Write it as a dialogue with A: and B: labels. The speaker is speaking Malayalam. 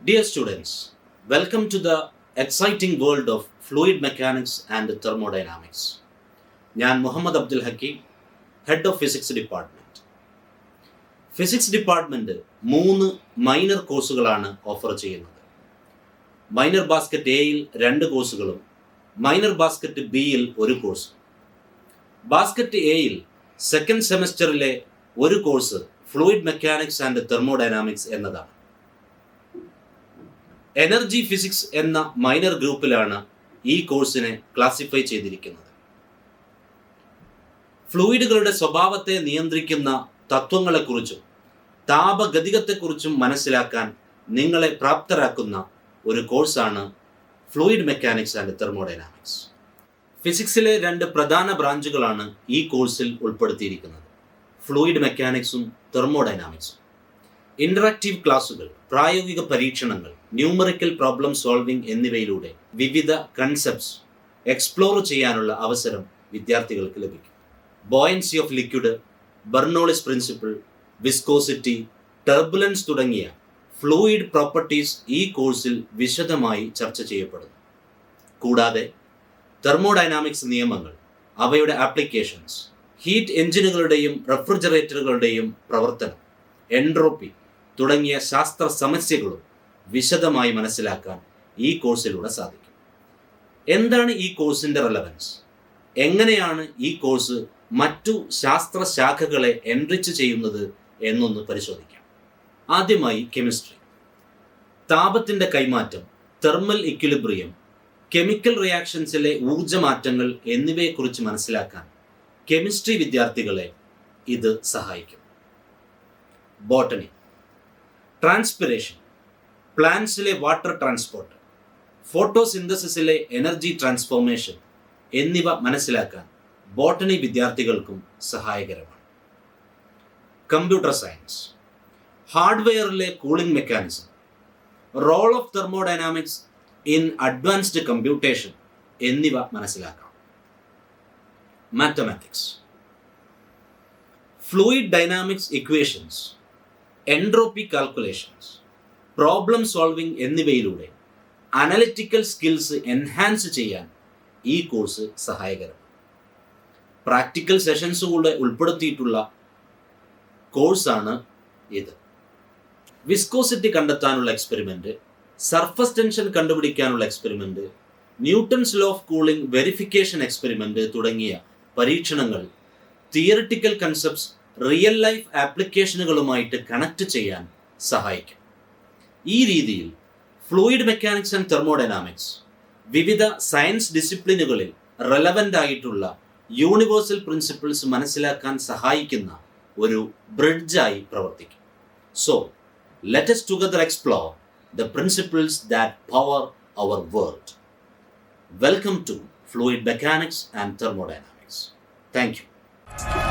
A: Dear students, welcome to the exciting world of fluid mechanics and thermodynamics. ഞാൻ Muhammad Abdul Hakeem, head of physics department. Physics department 3 minor കോഴ്സുകളാണ് ഓഫർ ചെയ്യുന്നത്. മൈനർ ബാസ്ക്കറ്റ് എയിൽ 2 കോഴ്സുകളും മൈനർ ബാസ്ക്കറ്റ് ബിയിൽ 1 കോഴ്സും. ബാസ്ക്കറ്റ് എയിൽ സെക്കൻഡ് സെമസ്റ്ററിലെ 1 course fluid mechanics and thermodynamics എന്നതാണ്. എനർജി ഫിസിക്സ് എന്ന മൈനർ ഗ്രൂപ്പിലാണ് ഈ കോഴ്സിനെ ക്ലാസിഫൈ ചെയ്തിരിക്കുന്നത്. ഫ്ലൂയിഡുകളുടെ സ്വഭാവത്തെ നിയന്ത്രിക്കുന്ന തത്വങ്ങളെക്കുറിച്ചും താപഗതികത്തെക്കുറിച്ചും മനസ്സിലാക്കാൻ നിങ്ങളെ പ്രാപ്തരാക്കുന്ന ഒരു കോഴ്സാണ് ഫ്ലൂയിഡ് മെക്കാനിക്സ് ആൻഡ് തെർമോഡൈനാമിക്സ്. ഫിസിക്സിലെ 2 പ്രധാന ബ്രാഞ്ചുകളാണ് ഈ കോഴ്സിൽ ഉൾപ്പെടുത്തിയിരിക്കുന്നത്: ഫ്ലൂയിഡ് മെക്കാനിക്സും തെർമോഡൈനാമിക്സും. ഇൻറ്ററാക്റ്റീവ് ക്ലാസുകൾ, പ്രായോഗിക പരീക്ഷണങ്ങൾ, ന്യൂമറിക്കൽ പ്രോബ്ലം സോൾവിംഗ് എന്നിവയിലൂടെ വിവിധ കൺസെപ്റ്റ്സ് എക്സ്പ്ലോർ ചെയ്യാനുള്ള അവസരം വിദ്യാർത്ഥികൾക്ക് ലഭിക്കും. Buoyancy of liquid, Bernoulli's principle, viscosity, turbulence തുടങ്ങിയ ഫ്ലൂയിഡ് പ്രോപ്പർട്ടീസ് ഈ കോഴ്സിൽ വിശദമായി ചർച്ച ചെയ്യപ്പെടുന്നു. കൂടാതെ തെർമോഡൈനാമിക്സ് നിയമങ്ങൾ, അവയുടെ ആപ്ലിക്കേഷൻസ്, ഹീറ്റ് എഞ്ചിനുകളുടെയും റെഫ്രിജറേറ്ററുകളുടെയും പ്രവർത്തനം, എൻട്രോപ്പി തുടങ്ങിയ ശാസ്ത്ര സമസ്യകളും വിശദമായി മനസ്സിലാക്കാൻ ഈ കോഴ്സിലൂടെ സാധിക്കും. എന്താണ് ഈ കോഴ്സിൻ്റെ റെലവൻസ്? എങ്ങനെയാണ് ഈ കോഴ്സ് മറ്റു ശാസ്ത്ര ശാഖകളെ എൻറിച്ച് ചെയ്യുന്നത് എന്നൊന്ന് പരിശോധിക്കാം. ആദ്യമായി കെമിസ്ട്രി. താപത്തിൻ്റെ കൈമാറ്റം, തെർമൽ ഇക്വിലിബ്രിയം, കെമിക്കൽ റിയാക്ഷൻസിലെ ഊർജ്ജമാറ്റങ്ങൾ എന്നിവയെക്കുറിച്ച് മനസ്സിലാക്കാൻ കെമിസ്ട്രി വിദ്യാർത്ഥികളെ ഇത് സഹായിക്കും. ബോട്ടണി. ട്രാൻസ്പിറേഷൻ, പ്ലാന്റ്സിലെ വാട്ടർ ട്രാൻസ്പോർട്ട്, ഫോട്ടോസിന്തസിസിലെ എനർജി ട്രാൻസ്ഫോർമേഷൻ എന്നിവ മനസ്സിലാക്കാൻ ബോട്ടണി വിദ്യാർത്ഥികൾക്കും സഹായകരമാണ്. Computer science. ഹാർഡ്വെയറിലെ cooling mechanism, role of thermodynamics in advanced computation എന്നിവ മനസ്സിലാക്കാം. Mathematics. Fluid dynamics equations, entropy calculations, problem solving എന്നിവയിലൂടെ അനലിറ്റിക്കൽ സ്കിൽസ് എൻഹാൻസ് ചെയ്യാൻ ഈ കോഴ്സ് സഹായകരമാണ്. പ്രാക്ടിക്കൽ സെഷൻസ് കൂടെ ഉൾപ്പെടുത്തിയിട്ടുള്ള കോഴ്സാണ് ഇത്. വിസ്കോസിറ്റി കണ്ടെത്താനുള്ള എക്സ്പെരിമെൻറ്റ്, സർഫസ് ടെൻഷൻ കണ്ടുപിടിക്കാനുള്ള experiment, Newton's law of cooling verification experiment തുടങ്ങിയ പരീക്ഷണങ്ങൾ തിയറിറ്റിക്കൽ കൺസെപ്റ്റ്സ് റിയൽ ലൈഫ് ആപ്ലിക്കേഷനുകളുമായിട്ട് കണക്ട് ചെയ്യാൻ സഹായിക്കും. ഈ രീതിയിൽ ഫ്ലൂയിഡ് മെക്കാനിക്സ് ആൻഡ് തെർമോഡൈനാമിക്സ് വിവിധ സയൻസ് ഡിസിപ്ലിനുകളിൽ റെലവൻ്റ് ആയിട്ടുള്ള യൂണിവേഴ്സൽ പ്രിൻസിപ്പിൾസ് മനസ്സിലാക്കാൻ സഹായിക്കുന്ന ഒരു ബ്രിഡ്ജായി പ്രവർത്തിക്കും. So let us together explore the principles that power our world. Welcome to Fluid Mechanics and Thermodynamics. Thank you.